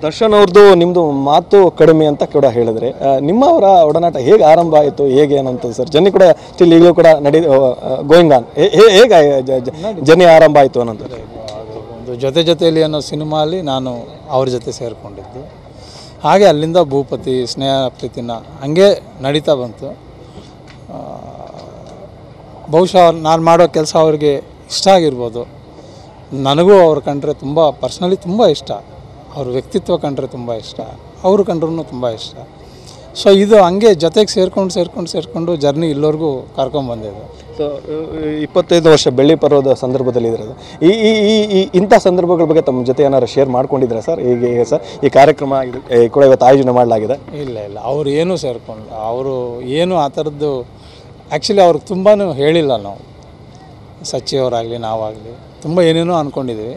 ದರ್ಶನ್ ಅವ್ರದ್ದು ನಿಮ್ಮದು ಮಾತು ಕಡಿಮೆ ಅಂತ ಕೂಡ ಹೇಳಿದ್ರೆ ನಿಮ್ಮವರ ಒಡನಾಟ ಹೇಗೆ ಆರಂಭ ಆಯಿತು ಹೇಗೆ ಏನಂತ ಸರ್ ಜರ್ನಿ ಕೂಡ ಸ್ಟಿಲ್ ಈಗಲೂ ಕೂಡ ಗೋಯಿಂಗ್ ಆನ್ ಹೇಗೆ ಜರ್ನಿ ಆರಂಭ ಆಯಿತು ಅನ್ನೋದು ಒಂದು ಜೊತೆಯಲ್ಲಿ ಅನ್ನೋ ಸಿನಿಮಾಲಿ ನಾನು ಅವ್ರ ಜೊತೆ ಸೇರಿಕೊಂಡಿದ್ದು ಹಾಗೆ ಅಲ್ಲಿಂದ ಭೂಪತಿ ಸ್ನೇಹ ಪ್ರೀತಿನ ಹಂಗೆ ನಡೀತಾ ಬಂತು ಬಹುಶಃ ನಾನು ಮಾಡೋ ಕೆಲಸ ಅವ್ರಿಗೆ ಇಷ್ಟ ಆಗಿರ್ಬೋದು ನನಗೂ ಅವ್ರು ಕಂಡ್ರೆ ತುಂಬ ಪರ್ಸ್ನಲಿ ತುಂಬ ಇಷ್ಟ ಅವ್ರ ವ್ಯಕ್ತಿತ್ವ ಕಂಡ್ರೆ ತುಂಬ ಇಷ್ಟ ಅವರು ಕಂಡ್ರೂ ತುಂಬ ಇಷ್ಟ ಸೊ ಇದು ಹಂಗೆ ಜೊತೆಗೆ ಸೇರಿಕೊಂಡು ಜರ್ನಿ ಇಲ್ಲವರೆಗೂ ಕರ್ಕೊಂಡ್ಬಂದಿದೆ ಸೊ 25 ವರ್ಷ ಬೆಳ್ಳಿ ಪರ್ವದ ಸಂದರ್ಭದಲ್ಲಿ ಇದ್ರದು ಇಂಥ ಸಂದರ್ಭಗಳ ಬಗ್ಗೆ ತಮ್ಮ ಜೊತೆ ಏನಾದ್ರು ಶೇರ್ ಮಾಡ್ಕೊಂಡಿದ್ರೆ ಸರ್ ಹೀಗೆ ಸರ್ ಈ ಕಾರ್ಯಕ್ರಮ ಕೂಡ ಇವತ್ತು ಆಯೋಜನೆ ಮಾಡಲಾಗಿದೆ ಇಲ್ಲ ಅವ್ರು ಏನೂ ಸೇರಿಕೊಂಡು ಅವರು ಏನು ಆ ಥರದ್ದು ಆ್ಯಕ್ಚುಲಿ ಅವ್ರಿಗೆ ತುಂಬಾ ಹೇಳಿಲ್ಲ ನಾವು ಸಚಿವರಾಗಲಿ ನಾವಾಗಲಿ ತುಂಬ ಏನೇನೋ ಅಂದ್ಕೊಂಡಿದ್ದೀವಿ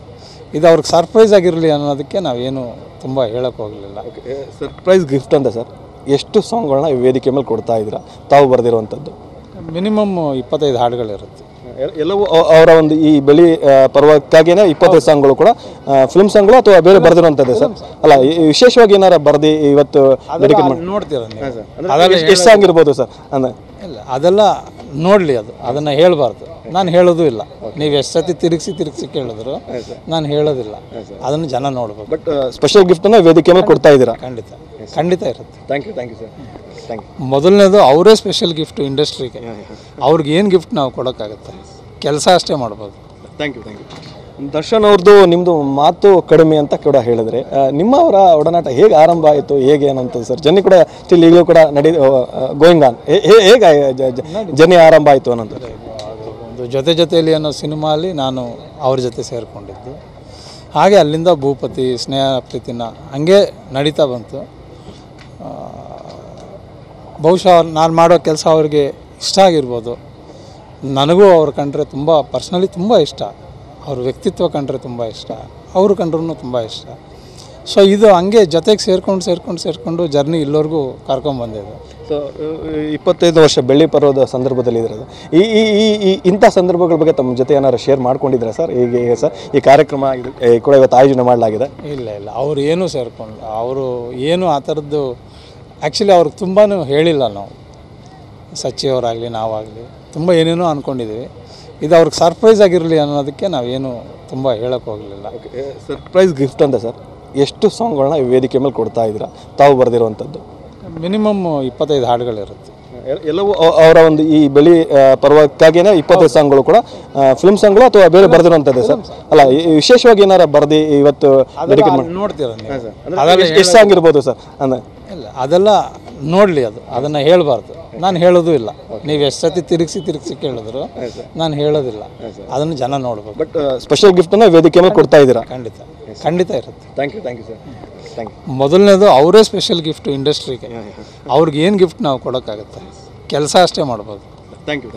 ಇದು ಅವ್ರಿಗೆ ಸರ್ಪ್ರೈಸ್ ಆಗಿರಲಿ ಅನ್ನೋದಕ್ಕೆ ನಾವೇನು ತುಂಬ ಹೇಳೋಕ್ಕೆ ಹೋಗಲಿಲ್ಲ ಸರ್ಪ್ರೈಸ್ ಗಿಫ್ಟ್ ಅಂತ ಸರ್ ಎಷ್ಟು ಸಾಂಗ್ಗಳನ್ನ ವೇದಿಕೆ ಮೇಲೆ ಕೊಡ್ತಾ ಇದ್ದೀರಾ ತಾವು ಬರೆದಿರುವಂಥದ್ದು ಮಿನಿಮಮ್ 25 ಹಾಡುಗಳಿರುತ್ತೆ ಎಲ್ಲವೂ ಅವರ ಒಂದು ಈ ಬೆಳಿ ಪರ್ವಕ್ಕಾಗಿಯೇ 25 ಸಾಂಗ್ಗಳು ಕೂಡ ಫಿಲ್ಮ್ ಸಾಂಗ್ಗಳು ಅಥವಾ ಬೇರೆ ಬರೆದಿರುವಂಥದ್ದು ಸರ್ ಅಲ್ಲ ವಿಶೇಷವಾಗಿ ಏನಾರ ಬರೆದು ಇವತ್ತು ನೋಡ್ತೀರ ಎಷ್ಟು ಸಾಂಗ್ ಇರ್ಬೋದು ಸರ್ ಅಂದ್ರೆ ಇಲ್ಲ ಅದೆಲ್ಲ ನೋಡಲಿ ಅದನ್ನು ಹೇಳಬಾರ್ದು ನಾನು ಹೇಳೋದು ಇಲ್ಲ ನೀವು ಎಷ್ಟು ಸತಿ ತಿರುಗಿಸಿ ಕೇಳಿದ್ರು ನಾನು ಹೇಳೋದಿಲ್ಲ ಅದನ್ನು ಜನ ನೋಡ್ಬೇಕು ಬಟ್ ಸ್ಪೆಷಲ್ ಗಿಫ್ಟನ್ನು ವೇದಿಕೆ ಮೇಲೆ ಕೊಡ್ತಾ ಇದ್ದೀರಾ ಖಂಡಿತ ಇರುತ್ತೆ ಥ್ಯಾಂಕ್ ಯು ಸರ್ ಮೊದಲನೇದು ಅವರೇ ಸ್ಪೆಷಲ್ ಗಿಫ್ಟ್ ಇಂಡಸ್ಟ್ರಿಗೆ ಅವ್ರಿಗೆ ಏನು ಗಿಫ್ಟ್ ನಾವು ಕೊಡೋಕ್ಕಾಗುತ್ತೆ ಕೆಲಸ ಅಷ್ಟೇ ಮಾಡ್ಬೋದು ಥ್ಯಾಂಕ್ ಯು ದರ್ಶನ್ ಅವ್ರದ್ದು ನಿಮ್ಮದು ಮಾತು ಕಡಿಮೆ ಅಂತ ಕೂಡ ಹೇಳಿದ್ರೆ ನಿಮ್ಮವರ ಒಡನಾಟ ಹೇಗೆ ಆರಂಭ ಆಯಿತು ಹೇಗೆ ಏನಂತ ಸರ್ ಜರ್ನಿ ಕೂಡ ಸ್ಟಿಲ್ ಈಗಲೂ ಕೂಡ ಗೋಯಿಂಗ್ ಆನ್ ಹೇಗೆ ಜರ್ನಿ ಆರಂಭ ಆಯಿತು ಅನ್ನೋದು ಒಂದು ಜೊತೆಯಲ್ಲಿ ಅನ್ನೋ ಸಿನಿಮಾಲಿ ನಾನು ಅವ್ರ ಜೊತೆ ಸೇರಿಕೊಂಡಿದ್ದು ಹಾಗೆ ಅಲ್ಲಿಂದ ಭೂಪತಿ ಸ್ನೇಹ ಪ್ರೀತಿನ ಹಂಗೆ ನಡೀತಾ ಬಂತು ಬಹುಶಃ ನಾನು ಮಾಡೋ ಕೆಲಸ ಅವ್ರಿಗೆ ಇಷ್ಟ ಆಗಿರ್ಬೋದು ನನಗೂ ಅವ್ರು ಕಂಡ್ರೆ ತುಂಬ ಪರ್ಸ್ನಲಿ ತುಂಬ ಇಷ್ಟ ಅವ್ರ ವ್ಯಕ್ತಿತ್ವ ಕಂಡ್ರೆ ತುಂಬ ಇಷ್ಟ ಅವರು ಕಂಡ್ರೂ ತುಂಬ ಇಷ್ಟ ಸೊ ಇದು ಹಂಗೆ ಜೊತೆಗೆ ಸೇರಿಕೊಂಡು ಜರ್ನಿ ಇಲ್ಲವರೆಗೂ ಕರ್ಕೊಂಡ್ಬಂದಿದೆ ಸೊ 25 ವರ್ಷ ಬೆಳ್ಳಿ ಪರ್ವದ ಸಂದರ್ಭದಲ್ಲಿ ಇದ್ರದು ಇಂಥ ಸಂದರ್ಭಗಳ ಬಗ್ಗೆ ತಮ್ಮ ಜೊತೆ ಏನಾದ್ರು ಶೇರ್ ಮಾಡ್ಕೊಂಡಿದ್ರೆ ಸರ್ ಹೀಗೆ ಸರ್ ಈ ಕಾರ್ಯಕ್ರಮ ಕೂಡ ಇವತ್ತು ಆಯೋಜನೆ ಮಾಡಲಾಗಿದೆ ಇಲ್ಲ ಅವ್ರು ಏನೂ ಸೇರಿಕೊಂಡು ಅವರು ಏನು ಆ ಥರದ್ದು ಆ್ಯಕ್ಚುಲಿ ಅವ್ರಿಗೆ ತುಂಬಾ ಹೇಳಿಲ್ಲ ನಾವು ಸಚಿವರಾಗಲಿ ನಾವಾಗಲಿ ತುಂಬ ಏನೇನೋ ಅಂದ್ಕೊಂಡಿದ್ದೀವಿ ಇದು ಅವ್ರಿಗೆ ಸರ್ಪ್ರೈಸ್ ಆಗಿರಲಿ ಅನ್ನೋದಕ್ಕೆ ನಾವೇನು ತುಂಬ ಹೇಳೋಕ್ಕೆ ಹೋಗಲಿಲ್ಲ ಸರ್ಪ್ರೈಸ್ ಗಿಫ್ಟ್ ಅಂತ ಸರ್ ಎಷ್ಟು ಸಾಂಗ್ಗಳನ್ನ ವೇದಿಕೆ ಮೇಲೆ ಕೊಡ್ತಾ ಇದ್ದೀರಾ ತಾವು ಬರೆದಿರುವಂಥದ್ದು ಮಿನಿಮಮ್ 25 ಹಾಡುಗಳಿರುತ್ತೆ ಎಲ್ಲವೂ ಅವರ ಒಂದು ಈ ಬೆಳಿ ಪರ್ವಕ್ಕಾಗಿಯೇ 25 ಸಾಂಗ್ಗಳು ಕೂಡ ಫಿಲ್ಮ್ ಸಾಂಗ್ಗಳು ಅಥವಾ ಬೇರೆ ಬರೆದಿರುವಂಥದ್ದು ಸರ್ ಅಲ್ಲ ವಿಶೇಷವಾಗಿ ಏನಾರ ಬರೆದು ಇವತ್ತು ನೋಡ್ತೀರ ಎಷ್ಟು ಸಾಂಗ್ ಇರ್ಬೋದು ಸರ್ ಅಂದ್ರೆ ಇಲ್ಲ ಅದೆಲ್ಲ ನೋಡಲಿ ಅದನ್ನು ಹೇಳಬಾರ್ದು ನಾನು ಹೇಳೋದು ಇಲ್ಲ ನೀವು ಎಷ್ಟು ಸತಿ ತಿರುಗಿಸಿ ಕೇಳಿದ್ರು ನಾನು ಹೇಳೋದಿಲ್ಲ ಅದನ್ನು ಜನ ನೋಡ್ಬೇಕು ಬಟ್ ಸ್ಪೆಷಲ್ ಗಿಫ್ಟನ್ನು ವೇದಿಕೆ ಮೇಲೆ ಕೊಡ್ತಾ ಇದ್ದೀರಾ ಖಂಡಿತ ಇರುತ್ತೆ ಥ್ಯಾಂಕ್ ಯು ಸರ್ ಮೊದಲನೇದು ಅವರೇ ಸ್ಪೆಷಲ್ ಗಿಫ್ಟ್ ಇಂಡಸ್ಟ್ರಿಗೆ ಅವ್ರಿಗೆ ಏನು ಗಿಫ್ಟ್ ನಾವು ಕೊಡೋಕ್ಕಾಗುತ್ತೆ ಕೆಲಸ ಅಷ್ಟೇ ಮಾಡ್ಬೋದು ಥ್ಯಾಂಕ್ ಯು